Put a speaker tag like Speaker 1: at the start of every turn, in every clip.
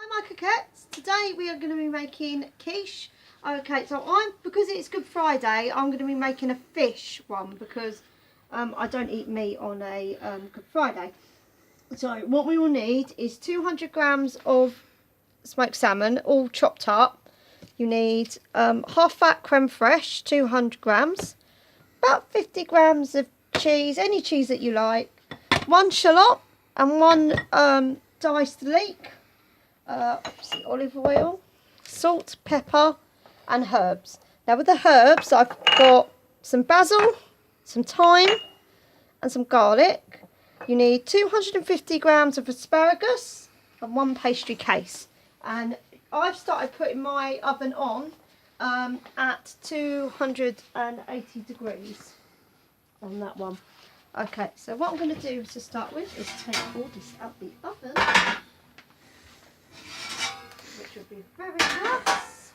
Speaker 1: my coquettes, today we are going to be making quiche. Okay, so because it's Good Friday, I'm going to be making a fish one because I don't eat meat on a Good Friday. So what we will need is 200 grams of smoked salmon, all chopped up. You need half fat creme fraiche, 200 grams, about 50 grams of cheese, any cheese that you like, one shallot and one diced leek, obviously olive oil, salt, pepper and herbs. Now with the herbs I've got some basil, some thyme and some garlic. You need 250 grams of asparagus and one pastry case. And I've started putting my oven on at 280 degrees on that one. Okay, so what I'm going to do to start with is take all this out the oven, which will be very nice.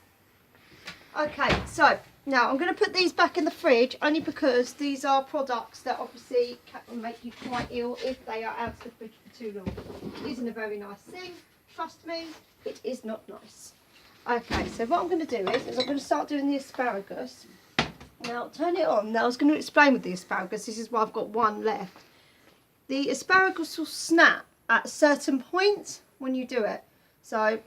Speaker 1: Okay, so now I'm going to put these back in the fridge only because these are products that obviously can make you quite ill if they are out of the fridge for too long. It isn't a very nice thing, trust me, it is not nice. Okay, so what I'm going to do is I'm going to start doing the asparagus. Now turn it on. Now I was going to explain with the asparagus, this is why I've got one left. The asparagus will snap at a certain point when you do it. So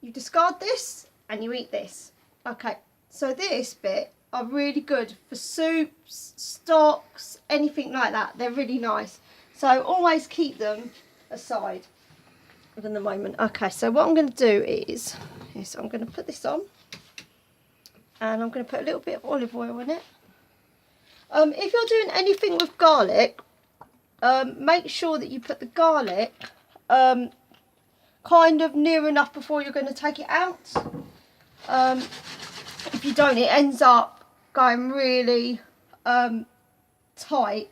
Speaker 1: you discard this and you eat this. Okay, so this bit are really good for soups, stocks, anything like that. They're really nice. So always keep them aside at the moment. Okay, so what I'm going to do is I'm going to put this on. And I'm going to put a little bit of olive oil in it. If you're doing anything with garlic, make sure that you put the garlic kind of near enough before you're going to take it out. If you don't, it ends up going really tight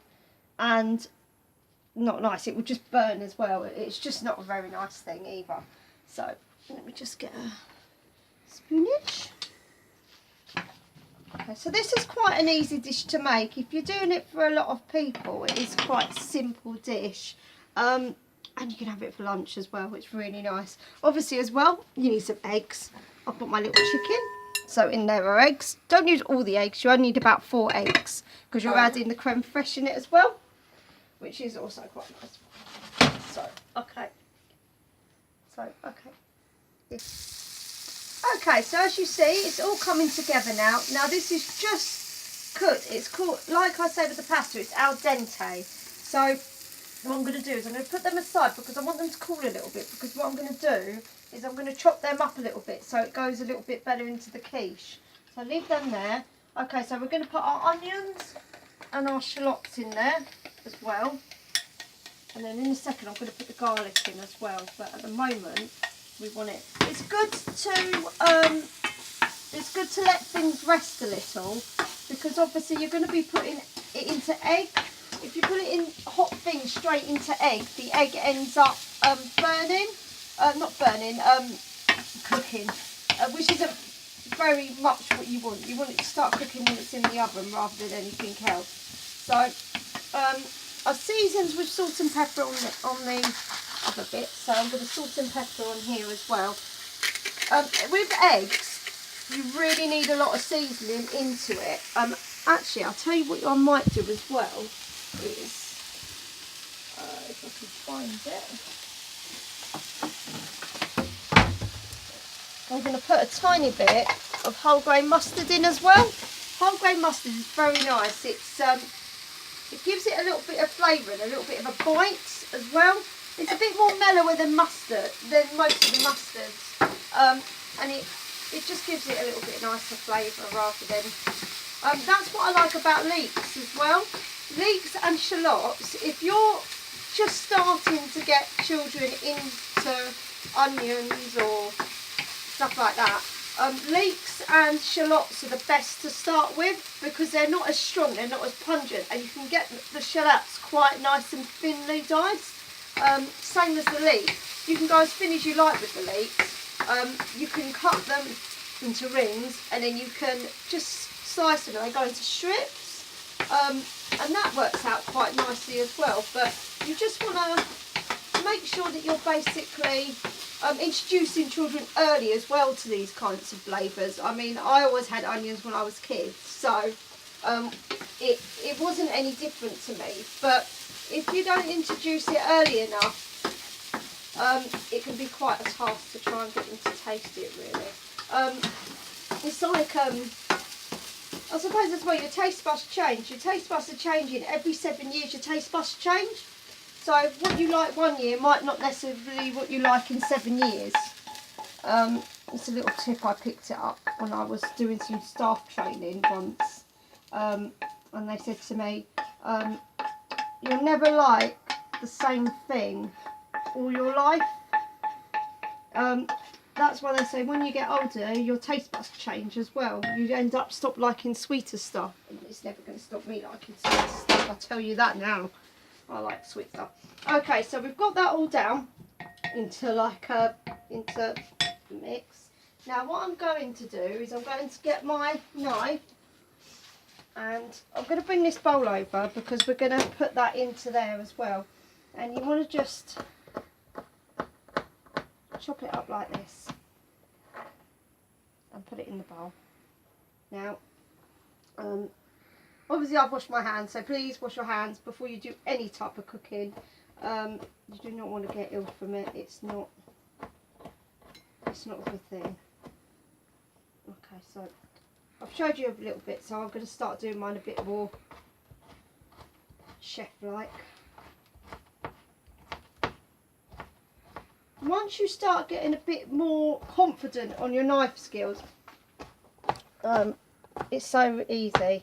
Speaker 1: and not nice. It will just burn as well. It's just not a very nice thing either. So let me just get a spoonage. Okay, so this is quite an easy dish to make. If you're doing it for a lot of people, it is quite a simple dish. And you can have it for lunch as well. It's really nice. Obviously as well, you need some eggs. I've got my little chicken. So in there are eggs. Don't use all the eggs. You only need about 4 eggs because you're adding the creme fraiche in it as well, which is also quite nice. So, okay. Okay, so as you see, it's all coming together now. Now this is just cooked. It's called, like I said with the pasta, it's al dente. So what I'm going to do is I'm going to put them aside because I want them to cool a little bit. Because what I'm going to do is I'm going to chop them up a little bit so it goes a little bit better into the quiche. So leave them there. Okay, so we're going to put our onions and our shallots in there as well. And then in a second I'm going to put the garlic in as well. But at the moment we want it. It's good to let things rest a little because obviously you're going to be putting it into egg. If you put it in hot things straight into egg, the egg ends up cooking, which isn't very much what you want. You want it to start cooking when it's in the oven rather than anything else. So I seasoned with salt and pepper on the other bit, so I'm going to salt and pepper on here as well. With eggs, you really need a lot of seasoning into it. Actually, I'll tell you what I might do as well is, if I can find it, I'm going to put a tiny bit of whole grain mustard in as well. Whole grain mustard is very nice. It gives it a little bit of flavour and a little bit of a bite as well. It's a bit more mellower than mustard, than most of the mustards, and it just gives it a little bit nicer flavour rather than. That's what I like about leeks as well. Leeks and shallots. If you're just starting to get children into onions or stuff like that, leeks and shallots are the best to start with because they're not as strong, they're not as pungent, and you can get the shallots quite nice and thinly diced. Same as the leeks. You can go as thin as you like with the leeks. You can cut them into rings and then you can just slice them and they go into strips. And that works out quite nicely as well. But you just want to make sure that you're basically introducing children early as well to these kinds of flavours. I mean, I always had onions when I was kids, so it wasn't any different to me. But if you don't introduce it early enough, it can be quite a task to try and get them to taste it, really. It's like, I suppose as well, your taste buds change. Your taste buds are changing. Every 7 years your taste buds change. So what you like 1 year might not necessarily what you like in 7 years. It's a little tip, I picked it up when I was doing some staff training once. And they said to me, you'll never like the same thing all your life. That's why they say when you get older your taste buds change as well. You end up stop liking sweeter stuff. And it's never going to stop me liking sweeter stuff, I'll tell you that now. I like sweet stuff. Okay, so we've got that all down into into the mix. Now what I'm going to do is I'm going to get my knife and I'm going to bring this bowl over because we're going to put that into there as well. And you want to just chop it up like this and put it in the bowl. Now, obviously I've washed my hands, so please wash your hands before you do any type of cooking. You do not want to get ill from it. It's not a good thing. Okay, so I've showed you a little bit, so I'm going to start doing mine a bit more chef-like. Once you start getting a bit more confident on your knife skills, it's so easy.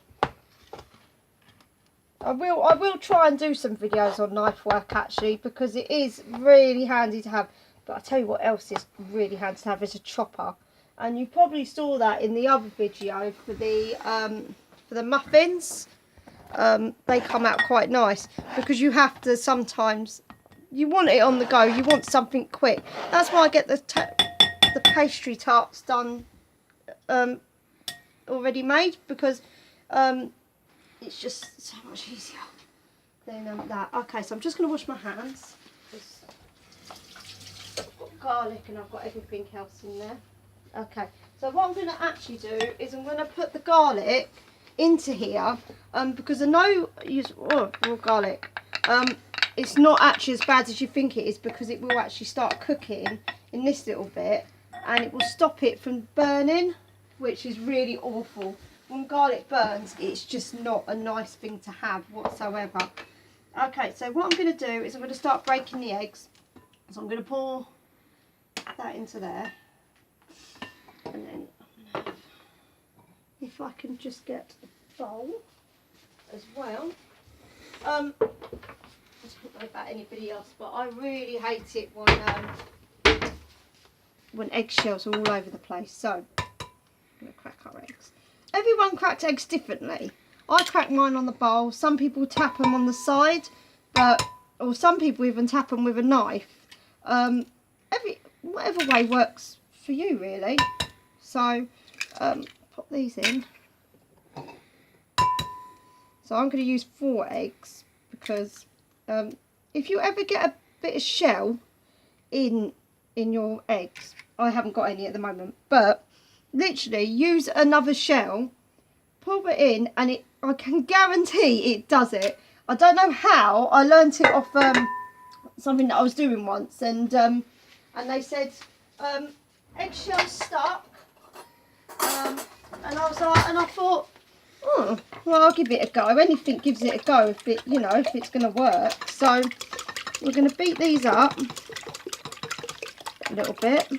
Speaker 1: I will try and do some videos on knife work actually, because it is really handy to have. But I'll tell you what else is really handy to have is a chopper. And you probably saw that in the other video for the muffins. They come out quite nice because you have to sometimes, you want it on the go, you want something quick. That's why I get the pastry tarts done already made, because it's just so much easier than that. Okay, so I'm just going to wash my hands. I've got garlic and I've got everything else in there. Okay, so what I'm going to actually do is I'm going to put the garlic into here, because I know raw garlic, it's not actually as bad as you think it is, because it will actually start cooking in this little bit and it will stop it from burning, which is really awful. When garlic burns, it's just not a nice thing to have whatsoever. Okay, so what I'm going to do is I'm going to start breaking the eggs. So I'm going to pour that into there. And then, if I can just get a bowl as well. I don't know about anybody else, but I really hate it when eggshells are all over the place. So, I'm going to crack our eggs. Everyone cracks eggs differently. I crack mine on the bowl. Some people tap them on the side, or some people even tap them with a knife. Whatever way works for you, really. So, pop these in. So I'm going to use 4 eggs because if you ever get a bit of shell in your eggs, I haven't got any at the moment, but literally use another shell, pour it in, and I can guarantee it does it. I don't know how. I learnt it off something that I was doing once, and they said eggshells stuck, and I was like, and I thought, oh, well, I'll give it a go. Anything gives it a go if it's going to work. So we're going to beat these up a little bit.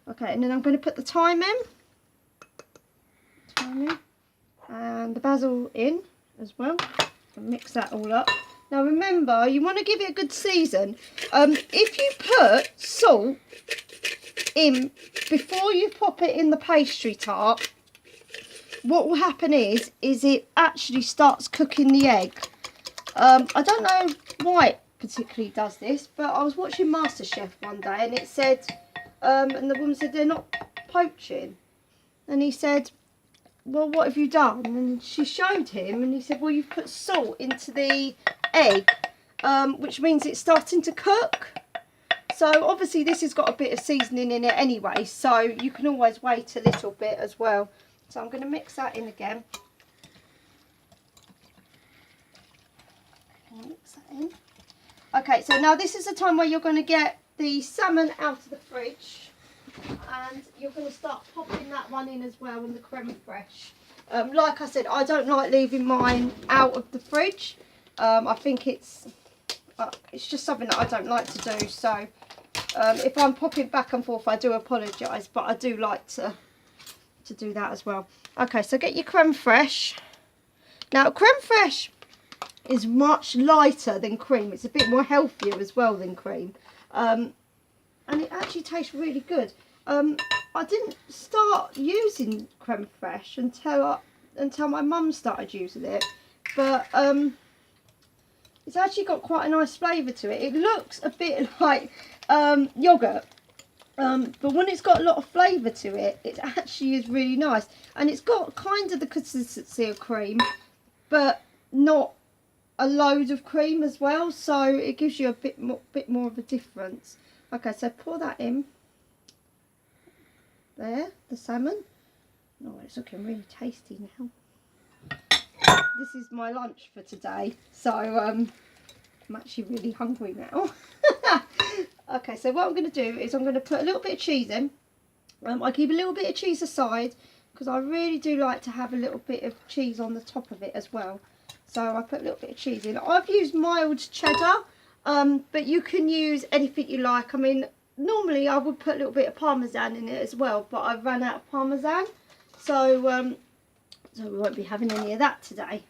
Speaker 1: Okay, and then I'm going to put the thyme in, and the basil in as well, and mix that all up. Now remember, you want to give it a good season. If you put salt in before you pop it in the pastry tart, what will happen is it actually starts cooking the egg. I don't know why it particularly does this, but I was watching MasterChef one day and it said, and the woman said they're not poaching, and he said, well, what have you done? And she showed him, and he said, well, you've put salt into the egg, which means it's starting to cook. So obviously this has got a bit of seasoning in it anyway, so you can always wait a little bit as well. So I'm going to mix that in again. Mix that in. Okay, so now this is the time where you're going to get the salmon out of the fridge, and you're going to start popping that one in as well, and the creme fraiche. Like I said, I don't like leaving mine out of the fridge. I think it's just something that I don't like to do. So if I'm popping back and forth, I do apologise, but I do like to do that as well. Okay, so get your creme fraiche. Now creme fraiche is much lighter than cream. It's a bit more healthier as well than cream, and it actually tastes really good. I didn't start using creme fraiche until my mum started using it, but it's actually got quite a nice flavour to it. It looks a bit like yoghurt, but when it's got a lot of flavour to it, it actually is really nice. And it's got kind of the consistency of cream, but not a load of cream as well, so it gives you a bit more of a difference. Okay, so pour that in. There, the salmon. Oh, it's looking really tasty now. This is my lunch for today, so I'm actually really hungry now. Okay, so what I'm going to do is I'm going to put a little bit of cheese in. I keep a little bit of cheese aside because I really do like to have a little bit of cheese on the top of it as well. So I put a little bit of cheese in. I've used mild cheddar, but you can use anything you like. I mean, normally I would put a little bit of parmesan in it as well, but I've run out of parmesan, so so we won't be having any of that today.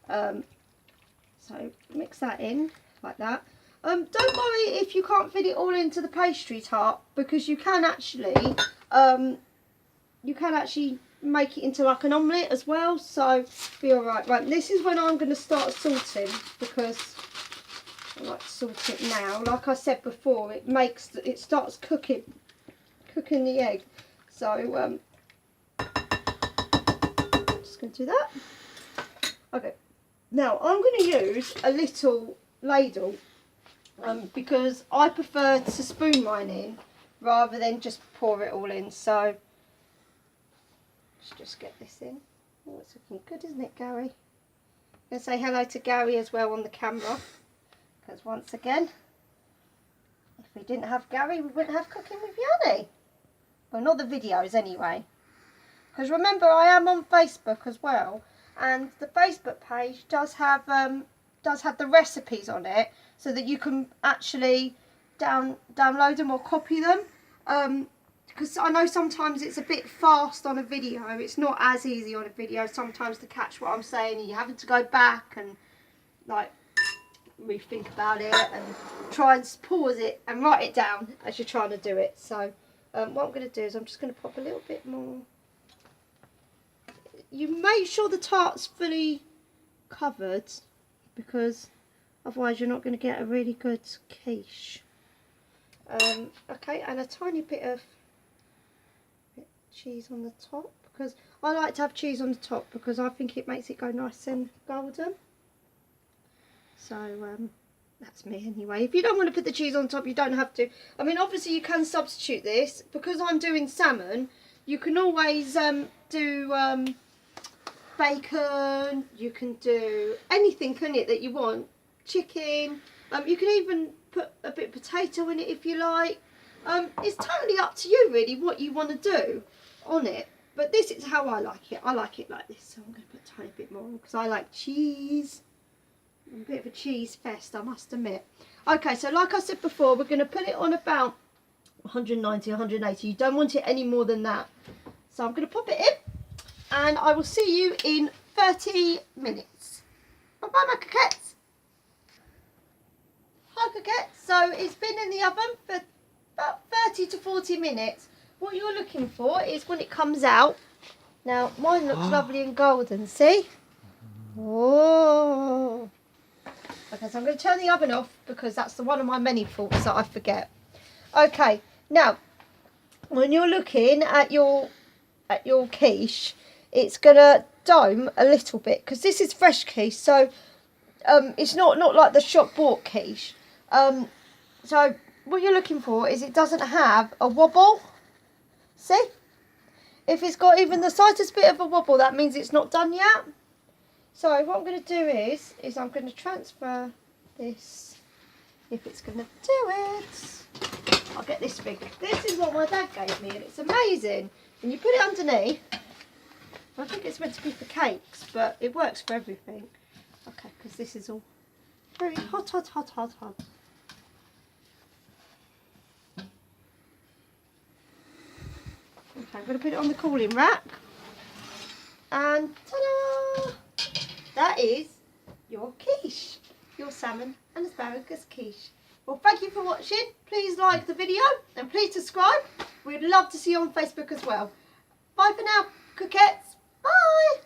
Speaker 1: So mix that in like that. Don't worry if you can't fit it all into the pastry tart, because you can actually make it into like an omelette as well, so be alright. Right, this is when I'm going to start salting, because I like to salt it now. Like I said before, it starts cooking the egg. So just going to do that. Okay, now I'm going to use a little ladle, because I prefer to spoon mine in rather than just pour it all in. So let's just get this in. Oh, it's looking good, isn't it, Gary? I'm going to say hello to Gary as well on the camera, because once again, if we didn't have Gary, we wouldn't have Cooking with Yanni. Well, not the videos anyway. Because remember, I am on Facebook as well, and the Facebook page does have the recipes on it, so that you can actually download them or copy them. Because I know sometimes it's a bit fast on a video. It's not as easy on a video sometimes to catch what I'm saying, and you're having to go back and like rethink about it and try and pause it and write it down as you're trying to do it. So what I'm going to do is I'm just going to pop a little bit more. You make sure the tart's fully covered, because otherwise you're not going to get a really good quiche. Okay, and a tiny bit of cheese on the top, because I like to have cheese on the top because I think it makes it go nice and golden. So that's me anyway. If you don't want to put the cheese on top, you don't have to. I mean, obviously you can substitute this. Because I'm doing salmon, you can always do bacon, you can do anything in it that you want, chicken, you can even put a bit of potato in it if you like. It's totally up to you really what you want to do on it, but this is how I like it. I like it like this, so I'm going to put a tiny bit more because I like cheese. I'm a bit of a cheese fest, I must admit. Okay, so like I said before, we're going to put it on about 190, 180. You don't want it any more than that. So I'm going to pop it in, and I will see you in 30 minutes. Bye bye, my coquettes. Hi coquettes. So it's been in the oven for about 30 to 40 minutes. What you're looking for is when it comes out. Now mine looks lovely and golden, see? Oh. Okay, so I'm going to turn the oven off because that's one of my many faults that I forget. Okay, now when you're looking at your quiche, it's going to dome a little bit because this is fresh quiche, so it's not like the shop bought quiche. So what you're looking for is it doesn't have a wobble. See? If it's got even the slightest bit of a wobble, that means it's not done yet. So what I'm going to do is I'm going to transfer this, if it's going to do it. I'll get this big. This is what my dad gave me, and it's amazing. And you put it underneath. I think it's meant to be for cakes, but it works for everything. Okay, because this is all very hot, hot, hot, hot, hot. Okay, I'm going to put it on the cooling rack. And ta-da! That is your quiche. Your salmon and asparagus quiche. Well, thank you for watching. Please like the video and please subscribe. We'd love to see you on Facebook as well. Bye for now, coquettes. Bye.